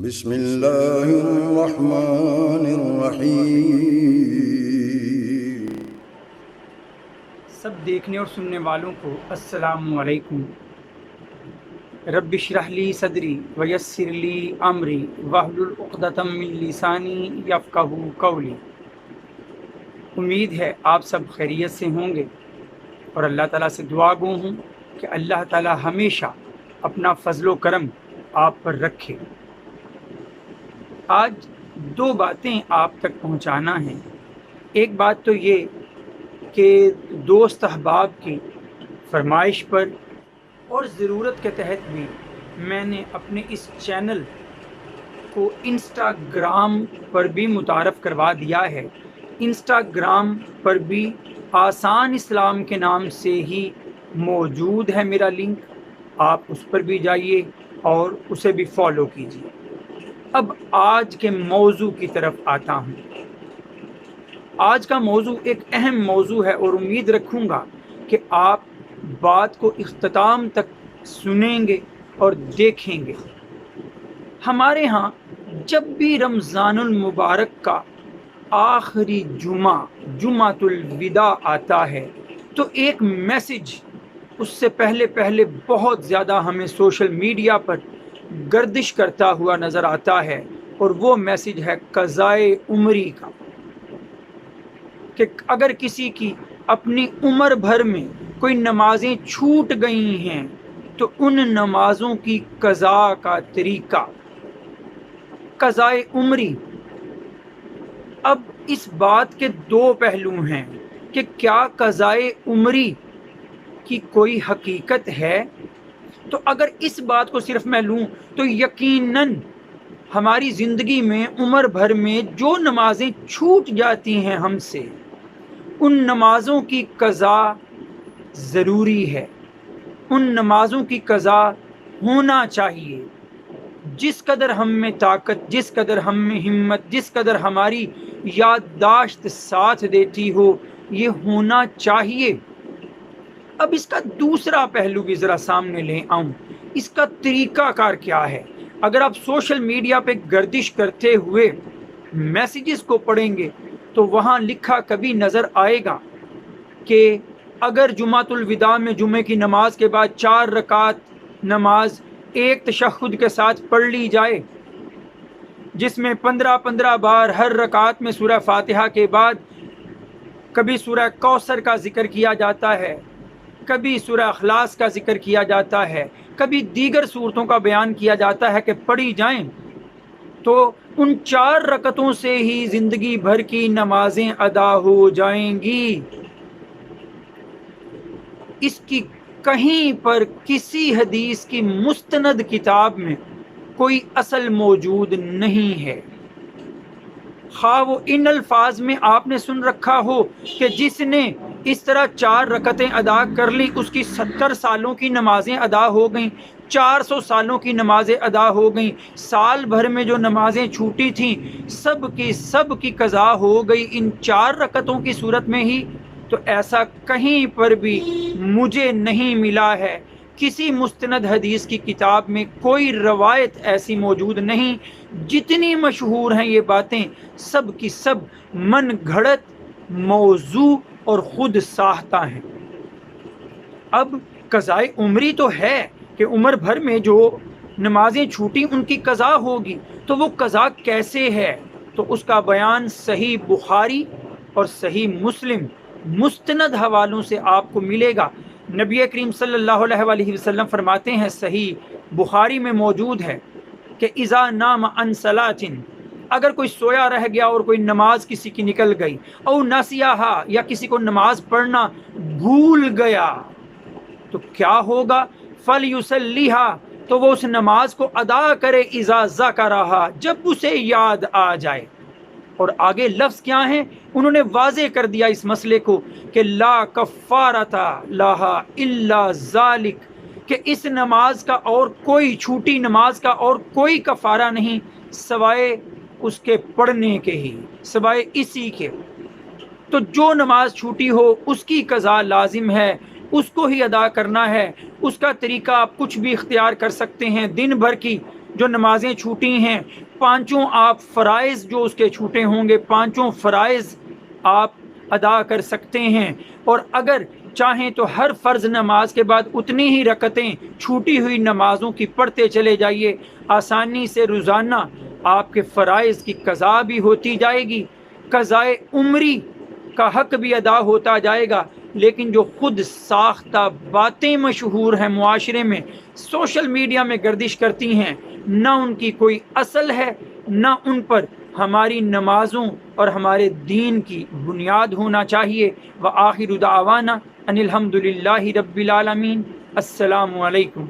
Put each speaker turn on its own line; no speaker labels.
بسم اللہ الرحمن الرحیم۔
سب دیکھنے اور سننے والوں کو السلام علیکم۔ رب اشرح لی صدری ویسر لی امری واحلل عقدۃ من لسانی یفقہوا قولی۔ امید ہے آپ سب خیریت سے ہوں گے اور اللہ تعالیٰ سے دعا گو ہوں کہ اللہ تعالیٰ ہمیشہ اپنا فضل و کرم آپ پر رکھے۔ آج دو باتیں آپ تک پہنچانا ہیں۔ ایک بات تو یہ کہ دوست احباب کی فرمائش پر اور ضرورت کے تحت بھی میں نے اپنے اس چینل کو انسٹاگرام پر بھی متعارف کروا دیا ہے۔ انسٹاگرام پر بھی آسان اسلام کے نام سے ہی موجود ہے میرا لنک، آپ اس پر بھی جائیے اور اسے بھی فالو کیجیے۔ اب آج کے موضوع کی طرف آتا ہوں۔ آج کا موضوع ایک اہم موضوع ہے اور امید رکھوں گا کہ آپ بات کو اختتام تک سنیں گے اور دیکھیں گے۔ ہمارے ہاں جب بھی رمضان المبارک کا آخری جمعۃ الوداع آتا ہے تو ایک میسج اس سے پہلے بہت زیادہ ہمیں سوشل میڈیا پر گردش کرتا ہوا نظر آتا ہے، اور وہ میسج ہے قضائے عمری کا، کہ اگر کسی کی اپنی عمر بھر میں کوئی نمازیں چھوٹ گئی ہیں تو ان نمازوں کی قضا کا طریقہ، قضائے عمری۔ اب اس بات کے دو پہلو ہیں کہ کیا قضائے عمری کی کوئی حقیقت ہے؟ تو اگر اس بات کو صرف میں لوں تو یقیناً ہماری زندگی میں عمر بھر میں جو نمازیں چھوٹ جاتی ہیں ہم سے، ان نمازوں کی قضا ضروری ہے، ان نمازوں کی قضا ہونا چاہیے۔ جس قدر ہم میں طاقت، جس قدر ہم میں ہمت، جس قدر ہماری یادداشت ساتھ دیتی ہو، یہ ہونا چاہیے۔ اب اس کا دوسرا پہلو بھی ذرا سامنے لے آؤں، اس کا طریقہ کار کیا ہے؟ اگر آپ سوشل میڈیا پہ گردش کرتے ہوئے میسیجز کو پڑھیں گے تو وہاں لکھا کبھی نظر آئے گا کہ اگر جمعۃ الوداع میں جمعے کی نماز کے بعد 4 رکعت نماز ایک تشہد کے ساتھ پڑھ لی جائے، جس میں 15 بار ہر رکعت میں سورہ فاتحہ کے بعد کبھی سورہ کوثر کا ذکر کیا جاتا ہے، کبھی سورہ اخلاص کا ذکر کیا جاتا ہے، کبھی دیگر صورتوں کا بیان کیا جاتا ہے کہ پڑھی جائیں، تو ان 4 رکعتوں سے ہی زندگی بھر کی نمازیں ادا ہو جائیں گی۔ اس کی کہیں پر کسی حدیث کی مستند کتاب میں کوئی اصل موجود نہیں ہے۔ خواہ وہ ان الفاظ میں آپ نے سن رکھا ہو کہ جس نے اس طرح 4 رکعتیں ادا کر لی اس کی 70 سالوں کی نمازیں ادا ہو گئیں، 400 سالوں کی نمازیں ادا ہو گئیں، سال بھر میں جو نمازیں چھوٹی تھیں سب کی قضا ہو گئی ان 4 رکعتوں کی صورت میں ہی، تو ایسا کہیں پر بھی مجھے نہیں ملا ہے۔ کسی مستند حدیث کی کتاب میں کوئی روایت ایسی موجود نہیں۔ جتنی مشہور ہیں یہ باتیں سب کی سب من گھڑت، موضوع اور خود ساختہ ہیں۔ اب قضائے عمری تو ہے کہ عمر بھر میں جو نمازیں چھوٹی ان کی قضا ہوگی، تو وہ قضا کیسے ہے؟ تو اس کا بیان صحیح بخاری اور صحیح مسلم مستند حوالوں سے آپ کو ملے گا۔ نبی کریم صلی اللہ علیہ وآلہ وسلم فرماتے ہیں، صحیح بخاری میں موجود ہے کہ اذا نام عن صلاۃ، اگر کوئی سویا رہ گیا اور کوئی نماز کسی کی نکل گئی، او نسیہا، یا کسی کو نماز پڑھنا بھول گیا، تو کیا ہوگا؟ فلیصلیھا، تو وہ اس نماز کو ادا کرے اذا ذکرھا، جب اسے یاد آ جائے۔ اور آگے لفظ کیا ہیں؟ انہوں نے واضح کر دیا اس مسئلے کو کہ لا کفارۃ لھا الا ذالک، کہ اس نماز کا اور کوئی، چھوٹی نماز کا اور کوئی کفارہ نہیں سوائے اس کے پڑھنے کے ہی، سوائے اسی کے۔ تو جو نماز چھوٹی ہو اس کی قضا لازم ہے، اس کو ہی ادا کرنا ہے۔ اس کا طریقہ آپ کچھ بھی اختیار کر سکتے ہیں، دن بھر کی جو نمازیں چھوٹی ہیں، پانچوں آپ فرائض جو اس کے چھوٹے ہوں گے، پانچوں فرائض آپ ادا کر سکتے ہیں۔ اور اگر چاہیں تو ہر فرض نماز کے بعد اتنی ہی رکعتیں چھوٹی ہوئی نمازوں کی پڑھتے چلے جائیے، آسانی سے روزانہ آپ کے فرائض کی قضا بھی ہوتی جائے گی، قضائے عمری کا حق بھی ادا ہوتا جائے گا۔ لیکن جو خود ساختہ باتیں مشہور ہیں معاشرے میں، سوشل میڈیا میں گردش کرتی ہیں، نہ ان کی کوئی اصل ہے، نہ ان پر ہماری نمازوں اور ہمارے دین کی بنیاد ہونا چاہیے۔ وآخر دعوانا ان الحمد للہ رب العالمین۔ السلام علیکم۔